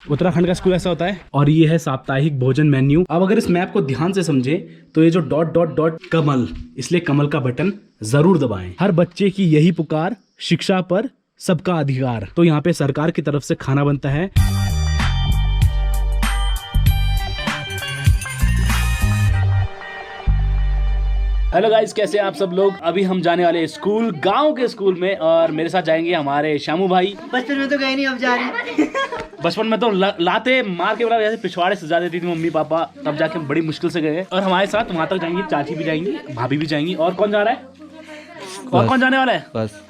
उत्तराखंड का स्कूल ऐसा होता है। और ये है साप्ताहिक भोजन मेन्यू। अब अगर इस मैप को ध्यान से समझे तो ये जो डॉट डॉट डॉट कमल, इसलिए कमल का बटन जरूर दबाएं। हर बच्चे की यही पुकार, शिक्षा पर सबका अधिकार। तो यहाँ पे सरकार की तरफ से खाना बनता है। हेलो गाइस, कैसे हैं आप सब लोग। अभी हम जाने वाले स्कूल, गांव के स्कूल में, और मेरे साथ जाएंगे हमारे श्यामू भाई। बचपन में तो गए नहीं, अब जा रहे। बचपन में तो लाते मार के बोला, जैसे पिछवाड़े सजा देती थी मम्मी पापा, तब जाके बड़ी मुश्किल से गए। और हमारे साथ वहां तक जाएंगी, चाची भी जाएंगी, भाभी भी जाएंगी। और कौन जा रहा है? और कौन जाने वाला है? बस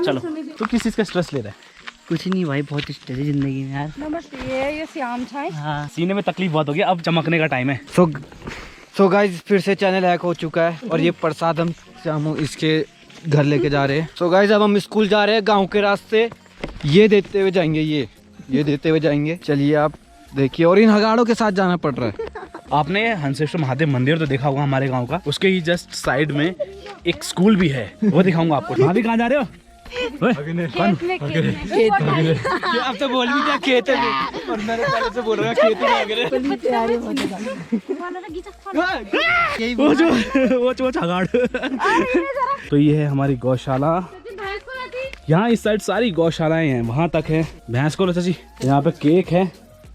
चलो। तो किस चीज का स्ट्रेस ले रहा है? कुछ नहीं भाई, बहुत स्ट्रेस है जिंदगी में यार। नमस्ते, ये श्याम छाई। हाँ। सीने में तकलीफ बहुत हो गया, अब चमकने का टाइम है। सो गाइस, फिर से चैनल हैक हो चुका है और ये प्रसाद हम इसके घर लेके जा रहे हैं। सो गाइस, अब हम स्कूल जा रहे हैं गांव के रास्ते। ये देते हुए जाएंगे, ये देते हुए जाएंगे। चलिए आप देखिए, और इन हगाड़ों के साथ जाना पड़ रहा है। आपने हंसेश्वर महादेव मंदिर तो देखा होगा हमारे गांव का, उसके ही जस्ट साइड में एक स्कूल भी है, वो दिखाऊंगा आपको। भाभी कहाँ जा रहे हो? खेत में अब तो बोल भी क्या खेत है, और मैंने पहले से बोल रहा खेत वो हगाड़। तो ये है हमारी गौशाला। यहाँ इस साइड सारी गौशालाएं हैं, वहां तक है। भैंस को लो चाची, यहाँ पे केक है।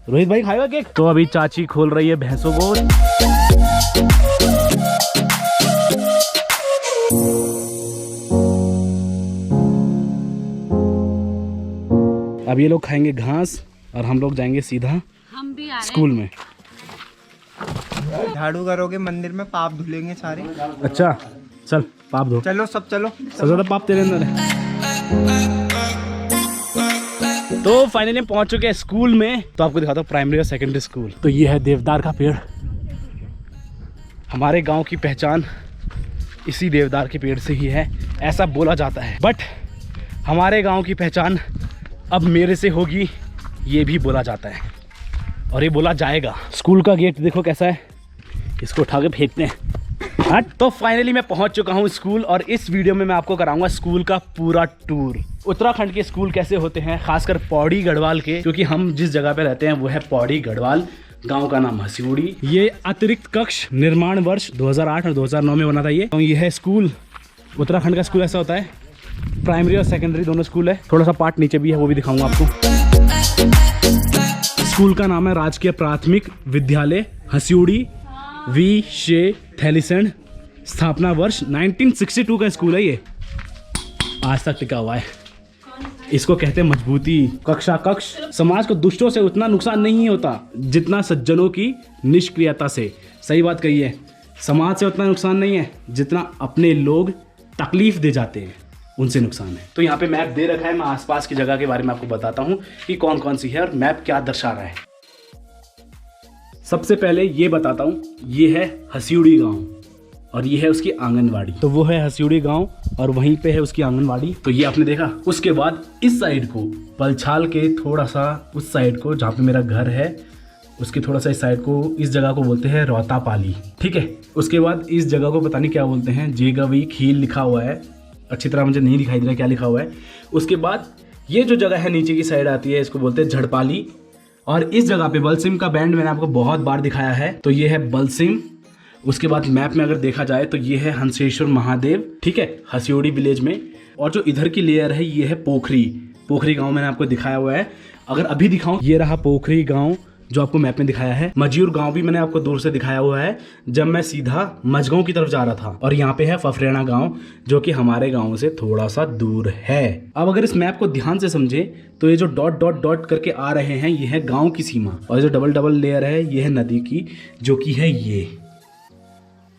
रोहित भाई खाएगा केक? तो अभी चाची खोल रही है भैंसों को। अब ये लोग खाएंगे घास और हम लोग जाएंगे सीधा स्कूल में। झाड़ू करोगे मंदिर में, पाप धुलेंगे सारे। अच्छा चल, पाप धो। चलो सब चलो, सबसे ज्यादा पाप तेरे अंदर है। तो फाइनली पहुंच चुके हैं स्कूल में। तो आपको दिखाता हूँ प्राइमरी और सेकेंडरी स्कूल। तो ये है देवदार का पेड़। हमारे गांव की पहचान इसी देवदार के पेड़ से ही है, ऐसा बोला जाता है। बट हमारे गांव की पहचान अब मेरे से होगी, ये भी बोला जाता है और ये बोला जाएगा। स्कूल का गेट देखो कैसा है, इसको उठा के फेंकते हैं। हट। तो फाइनली मैं पहुंच चुका हूं स्कूल, और इस वीडियो में मैं आपको कराऊंगा स्कूल का पूरा टूर। उत्तराखंड के स्कूल कैसे होते हैं, खासकर पौड़ी गढ़वाल के, क्योंकि हम जिस जगह पे रहते हैं वो है पौड़ी गढ़वाल। गांव का नाम हसियोड़ी। ये अतिरिक्त कक्ष निर्माण वर्ष 2008 और 2009 में बना था ये। तो ये है स्कूल। उत्तराखंड का स्कूल ऐसा होता है, प्राइमरी और सेकेंडरी दोनों स्कूल है। थोड़ा सा पार्ट नीचे भी है, वो भी दिखाऊंगा आपको। स्कूल का नाम है राजकीय प्राथमिक विद्यालय हसियोड़ी वी शे थैलीसैंड। स्थापना वर्ष 1962 का स्कूल है ये, आज तक टिका हुआ है। इसको कहते हैं मजबूती। कक्षा कक्ष। समाज को दुष्टों से उतना नुकसान नहीं होता जितना सज्जनों की निष्क्रियता से। सही बात कही है, समाज से उतना नुकसान नहीं है जितना अपने लोग तकलीफ दे जाते हैं, उनसे नुकसान है। तो यहाँ पे मैप दे रखा है, मैं आसपास की जगह के बारे में आपको बताता हूँ कि कौन कौन सी है और मैप क्या दर्शा रहा है। सबसे पहले ये बताता हूँ, ये है हसियोड़ी गांव और ये है उसकी आंगनवाड़ी। तो वो है हसियोड़ी गांव और वहीं पे है उसकी आंगनवाड़ी। तो ये आपने देखा। उसके बाद इस साइड को, पलछाल के थोड़ा सा उस साइड को जहाँ पे मेरा घर है, उसके थोड़ा सा इस साइड को, इस जगह को बोलते हैं रोहतापाली। ठीक है। उसके बाद इस जगह को पता नहीं क्या बोलते हैं, जेगवी खील लिखा हुआ है, अच्छी तरह मुझे नहीं दिखाई दे रहा क्या लिखा हुआ है। उसके बाद ये जो जगह है नीचे की साइड आती है, इसको बोलते हैं झड़पाली। और इस जगह पे बलसिम का बैंड मैंने आपको बहुत बार दिखाया है, तो ये है बलसिम। उसके बाद मैप में अगर देखा जाए तो ये है हंसेश्वर महादेव, ठीक है, हसियोड़ी विलेज में। और जो इधर की लेयर है ये है पोखरी। पोखरी गाँव मैंने आपको दिखाया हुआ है। अगर अभी दिखाऊं, ये रहा पोखरी गाँव जो आपको मैप में दिखाया है। मजियूर गांव भी मैंने आपको दूर से दिखाया हुआ है जब मैं सीधा मजगांव की तरफ जा रहा था। और यहाँ पे है फफरेना गांव जो कि हमारे गांव से थोड़ा सा दूर है। अब अगर इस मैप को ध्यान से समझे तो ये जो डॉट डॉट डॉट करके आ रहे हैं ये है गांव की सीमा, और जो डबल डबल लेयर है ये है नदी की, जो कि है ये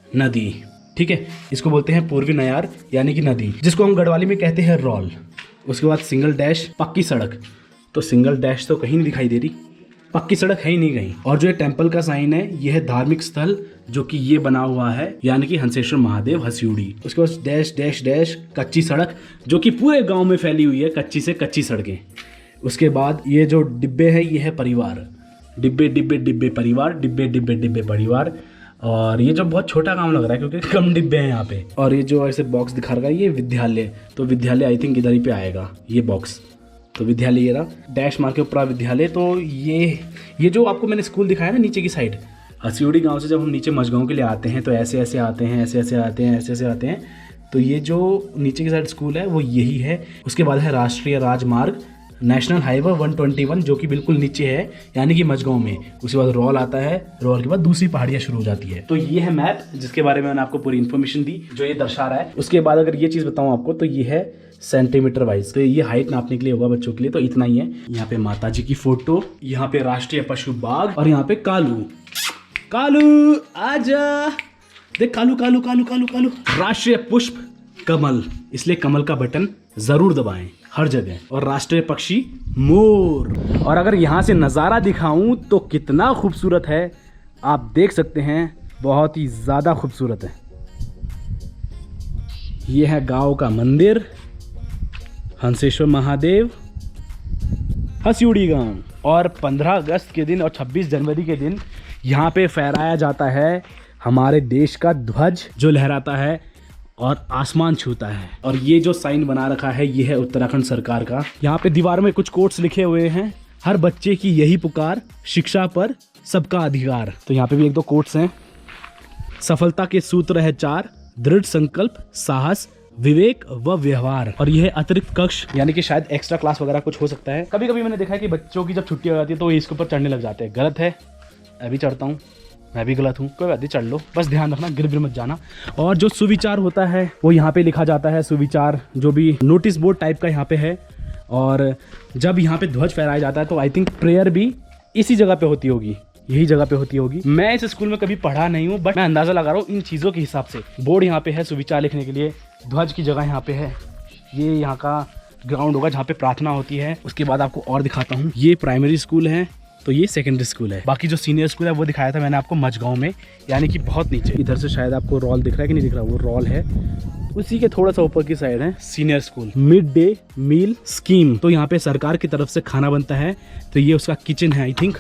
नदी। ठीक है, इसको बोलते हैं पूर्वी नयार यानी कि नदी, जिसको हम गढ़वाली में कहते हैं रॉल। उसके बाद सिंगल डैश पक्की सड़क। तो सिंगल डैश तो कहीं नहीं दिखाई दे रही, पक्की सड़क है ही नहीं कहीं। और जो ये टेम्पल का साइन है ये है धार्मिक स्थल, जो कि ये बना हुआ है यानी कि हंसेश्वर महादेव हसियोड़ी। उसके बाद डैश डैश डैश कच्ची सड़क, जो कि पूरे गांव में फैली हुई है, कच्ची से कच्ची सड़कें। उसके बाद ये जो डिब्बे है ये है परिवार, डिब्बे डिब्बे डिब्बे परिवार, डिब्बे डिब्बे डिब्बे परिवार। और ये जो बहुत छोटा काम लग रहा है क्योंकि कम डिब्बे हैं यहाँ पे। और ये जो ऐसे बॉक्स दिखा रहा है ये विद्यालय, तो विद्यालय आई थिंक इधर ही पे आएगा ये बॉक्स। तो विद्यालय ये रहा, डैश मार के ऊपर विद्यालय। तो ये जो आपको मैंने स्कूल दिखाया ना नीचे की साइड, हसियोड़ी गांव से जब हम नीचे मझगांव के लिए आते हैं तो ऐसे ऐसे आते हैं, ऐसे ऐसे आते हैं, ऐसे ऐसे आते हैं। तो ये जो नीचे की साइड स्कूल है वो यही है। उसके बाद है राष्ट्रीय राजमार्ग नेशनल हाईवे 121 जो कि बिल्कुल नीचे है, यानी कि मझगांव में। उसके बाद रॉल आता है, रॉल के बाद दूसरी पहाड़ियाँ शुरू हो जाती है। तो ये है मैप जिसके बारे में मैंने आपको पूरी इन्फॉर्मेशन दी, जो ये दर्शा रहा है। उसके बाद अगर ये चीज़ बताऊँ आपको तो ये है सेंटीमीटर वाइज, तो ये हाइट नापने के लिए होगा बच्चों के लिए। तो इतना ही है। यहाँ पे माता जी की फोटो, यहाँ पे राष्ट्रीय पशु बाग, और यहाँ पे कालू आजा, देख कालू कालू कालू कालू कालू। राष्ट्रीय पुष्प कमल, इसलिए कमल का बटन जरूर दबाएं हर जगह। और राष्ट्रीय पक्षी मोर। और अगर यहाँ से नज़ारा दिखाऊं तो कितना खूबसूरत है, आप देख सकते हैं, बहुत ही ज़्यादा खूबसूरत है। ये है गांव का मंदिर, हंसेश्वर महादेव, हसियोड़ी गांव। और 15 अगस्त के दिन और 26 जनवरी के दिन यहाँ पे फहराया जाता है हमारे देश का ध्वज, जो लहराता है और आसमान छूता है। और ये जो साइन बना रखा है ये है उत्तराखंड सरकार का। यहाँ पे दीवार में कुछ कोट्स लिखे हुए हैं, हर बच्चे की यही पुकार, शिक्षा पर सबका अधिकार। तो यहाँ पे भी 1-2 कोट्स हैं। सफलता के सूत्र है 4, दृढ़ संकल्प, साहस, विवेक व व्यवहार। और यह अतिरिक्त कक्ष, यानी कि शायद एक्स्ट्रा क्लास वगैरह कुछ हो सकता है। कभी कभी मैंने देखा है कि बच्चों की जब छुट्टी हो जाती है तो इसके ऊपर चढ़ने लग जाते हैं। गलत है, अभी चढ़ता हूँ, मैं भी गलत हूँ, कोई बात नहीं, चढ़ लो, बस ध्यान रखना गिर मत जाना। और जो सुविचार होता है वो यहाँ पे लिखा जाता है। सुविचार जो भी नोटिस बोर्ड टाइप का यहाँ पे है। और जब यहाँ पे ध्वज फहराया जाता है तो आई थिंक प्रेयर भी इसी जगह पे होती होगी, यही जगह पे होती होगी। मैं इस स्कूल में कभी पढ़ा नहीं हूँ, बट मैं अंदाजा लगा रहा हूँ इन चीज़ों के हिसाब से। बोर्ड यहाँ पे है सुविचार लिखने के लिए, ध्वज की जगह यहाँ पे है। ये यहाँ का ग्राउंड होगा जहाँ पे प्रार्थना होती है। उसके बाद आपको और दिखाता हूँ, ये प्राइमरी स्कूल है, तो ये सेकेंडरी स्कूल है। बाकी जो सीनियर स्कूल है वो दिखाया था मैंने आपको मझगांव में, यानी कि बहुत नीचे। इधर से शायद आपको रॉल दिख रहा है कि नहीं दिख रहा, वो रॉल है, उसी के थोड़ा सा ऊपर की साइड है senior school. Mid day meal scheme, तो यहाँ पे सरकार की तरफ से खाना बनता है। तो ये उसका किचन है, आई थिंक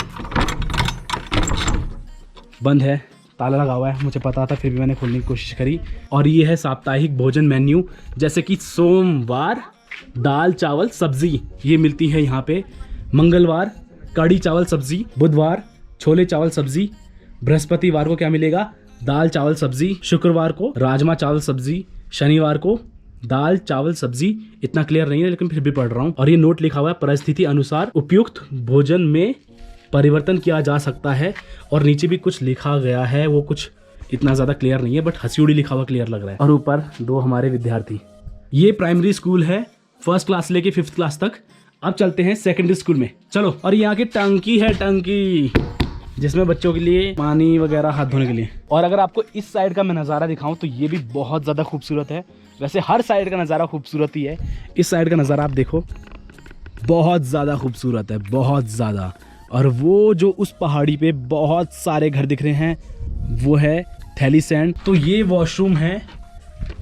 बंद है, ताला लगा हुआ है, मुझे पता था फिर भी मैंने खोलने की कोशिश करी। और ये है साप्ताहिक भोजन मेन्यू, जैसे कि सोमवार दाल चावल सब्जी ये मिलती है यहाँ पे, मंगलवार कड़ी चावल सब्जी, बुधवार छोले चावल सब्जी, बृहस्पतिवार को क्या मिलेगा, दाल चावल सब्जी, शुक्रवार को राजमा चावल सब्जी, शनिवार को दाल चावल सब्जी। इतना क्लियर नहीं है लेकिन फिर भी पढ़ रहा हूँ। और ये नोट लिखा हुआ है, परिस्थिति अनुसार उपयुक्त भोजन में परिवर्तन किया जा सकता है। और नीचे भी कुछ लिखा गया है, वो कुछ इतना ज़्यादा क्लियर नहीं है, बट हसियोड़ी लिखा हुआ क्लियर लग रहा है। और ऊपर 2 हमारे विद्यार्थी। ये प्राइमरी स्कूल है, 1st क्लास लेके 5th क्लास तक। अब चलते हैं सेकेंडरी स्कूल में, चलो। और यहाँ की टंकी है, टंकी जिसमें बच्चों के लिए पानी वगैरह हाथ धोने के लिए। और अगर आपको इस साइड का मैं नज़ारा दिखाऊं तो ये भी बहुत ज़्यादा खूबसूरत है। वैसे हर साइड का नज़ारा खूबसूरत ही है, इस साइड का नज़ारा आप देखो बहुत ज़्यादा खूबसूरत है, बहुत ज़्यादा। और वो जो उस पहाड़ी पे बहुत सारे घर दिख रहे हैं वो है थैलीसैंड। तो ये वॉशरूम है,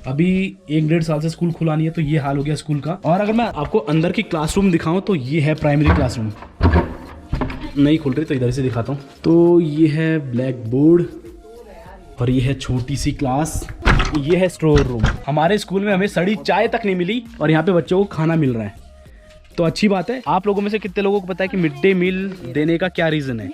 अभी 1-1.5 साल से स्कूल खुला नहीं है तो ये हाल हो गया स्कूल का। और अगर मैं आपको अंदर की क्लासरूम दिखाऊं तो ये है प्राइमरी क्लासरूम, नहीं खुल रही तो इधर से दिखाता हूँ। तो ये है ब्लैक बोर्ड और ये है छोटी सी क्लास, ये है स्टोर रूम। हमारे स्कूल में हमें सड़ी चाय तक नहीं मिली और यहाँ पे बच्चों को खाना मिल रहा है, तो अच्छी बात है। आप लोगों में से कितने लोगों को पता है कि मिड डे मील देने का क्या रीज़न है?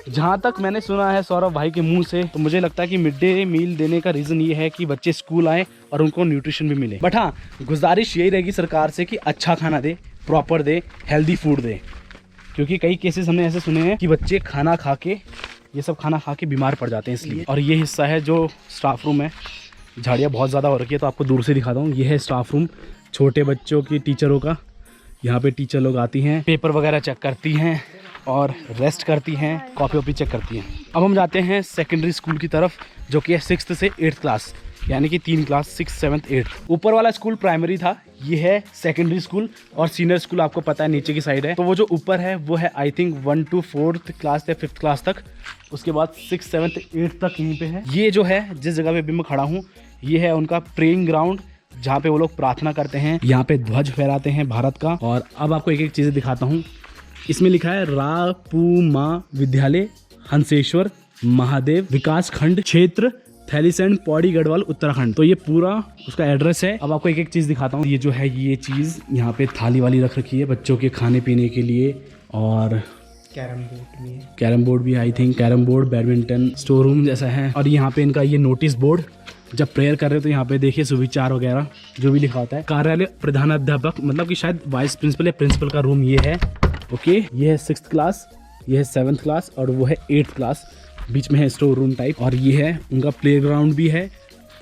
जहाँ तक मैंने सुना है सौरभ भाई के मुंह से, तो मुझे लगता है कि मिड डे मील देने का रीज़न ये है कि बच्चे स्कूल आए और उनको न्यूट्रिशन भी मिले। बट हाँ, गुजारिश यही रहेगी सरकार से कि अच्छा खाना दे, प्रॉपर दे, हेल्दी फूड दे, क्योंकि कई केसेस हमने ऐसे सुने हैं कि बच्चे खाना खा के, ये सब खाना खा के बीमार पड़ जाते हैं इसलिए। और ये हिस्सा है जो स्टाफ रूम है, झाड़ियाँ बहुत ज़्यादा हो रखी है तो आपको दूर से दिखाता हूँ। ये है स्टाफ रूम छोटे बच्चों की, टीचरों का। यहाँ पे टीचर लोग आती हैं, पेपर वगैरह चेक करती हैं और रेस्ट करती हैं, कॉपी वॉपी चेक करती हैं। अब हम जाते हैं सेकेंडरी स्कूल की तरफ, जो कि है 6th से 8th क्लास, यानी कि 3 क्लास 6th 7th 8th। ऊपर वाला स्कूल प्राइमरी था, ये है सेकेंडरी स्कूल। और सीनियर स्कूल आपको पता है नीचे की साइड है। तो वो जो ऊपर है वो है I think 1 to 4th class या 5th क्लास तक, उसके बाद 6th 7th 8th तक यहीं पे है। ये जो है जिस जगह पे भी मैं खड़ा हूँ ये है उनका प्रेइंग ग्राउंड, जहाँ पे वो लोग प्रार्थना करते हैं, यहाँ पे ध्वज फहराते हैं भारत का। और अब आपको एक एक चीज़ें दिखाता हूँ। इसमें लिखा है रापुमा विद्यालय हंसेश्वर महादेव विकास खंड क्षेत्र थैलीसैंड, पौड़ी गढ़वाल, उत्तराखंड। तो ये पूरा उसका एड्रेस है। अब आपको एक एक चीज़ दिखाता हूँ। ये जो है ये चीज़ यहाँ पे थाली वाली रख रखी है बच्चों के खाने पीने के लिए, और कैरम बोर्ड भी I think, carrom board, badminton, store room जैसा है। और यहाँ पे इनका ये नोटिस बोर्ड, जब प्रेयर कर रहे हो तो यहाँ पे देखिए सुविचार वगैरह जो भी लिखा होता है। कार्यालय प्रधानाध्यापक, मतलब कि शायद वाइस प्रिंसिपल या प्रिंसिपल का रूम ये है। ओके, ये है 6th क्लास, ये है 7th क्लास और वो है 8th क्लास। बीच में है स्टोर रूम टाइप, और ये है उनका प्ले ग्राउंड भी है,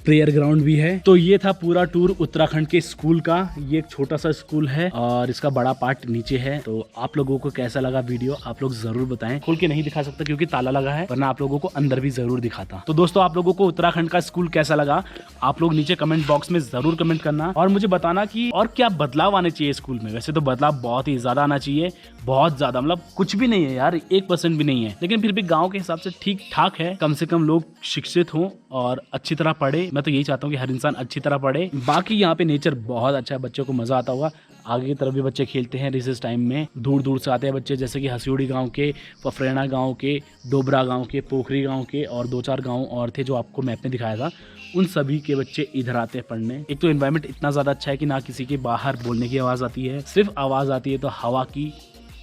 प्रेयर ग्राउंड भी है। तो ये था पूरा टूर उत्तराखंड के स्कूल का। ये एक छोटा सा स्कूल है और इसका बड़ा पार्ट नीचे है। तो आप लोगों को कैसा लगा वीडियो आप लोग जरूर बताएं। खोल के नहीं दिखा सकता क्योंकि ताला लगा है, वरना आप लोगों को अंदर भी जरूर दिखाता। तो दोस्तों, आप लोगों को उत्तराखंड का स्कूल कैसा लगा आप लोग नीचे कमेंट बॉक्स में जरूर कमेंट करना, और मुझे बताना कि और क्या बदलाव आने चाहिए स्कूल में। वैसे तो बदलाव बहुत ही ज्यादा आना चाहिए, बहुत ज्यादा, मतलब कुछ भी नहीं है यार, 1% भी नहीं है, लेकिन फिर भी गाँव के हिसाब से ठीक ठाक है। कम से कम लोग शिक्षित हों और अच्छी तरह पढ़े। मैं तो यही चाहता हूँ कि हर इंसान अच्छी तरह पढ़े। बाकी यहाँ पे नेचर बहुत अच्छा है, बच्चों को मजा आता होगा। आगे की तरफ भी बच्चे खेलते हैं रिसेस टाइम में, दूर दूर से आते हैं बच्चे, जैसे कि हसियोड़ी गांव के, फफरेना गांव के, डोबरा गांव के, पोखरी गांव के और 2-4 गांव और थे जो आपको मैप में दिखाया था। उन सभी के बच्चे इधर आते हैं पढ़ने। एक तो एनवायरनमेंट इतना ज़्यादा अच्छा है कि ना किसी के बाहर बोलने की आवाज़ आती है, सिर्फ आवाज़ आती है तो हवा की,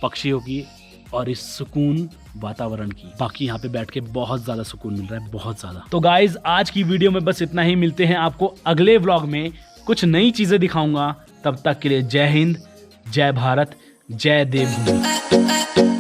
पक्षियों की और इस सुकून वातावरण की। बाकी यहाँ पे बैठ के बहुत ज्यादा सुकून मिल रहा है, बहुत ज्यादा। तो गाइज, आज की वीडियो में बस इतना ही। मिलते हैं आपको अगले व्लॉग में, कुछ नई चीजें दिखाऊंगा। तब तक के लिए जय हिंद, जय भारत, जय देवभूमि।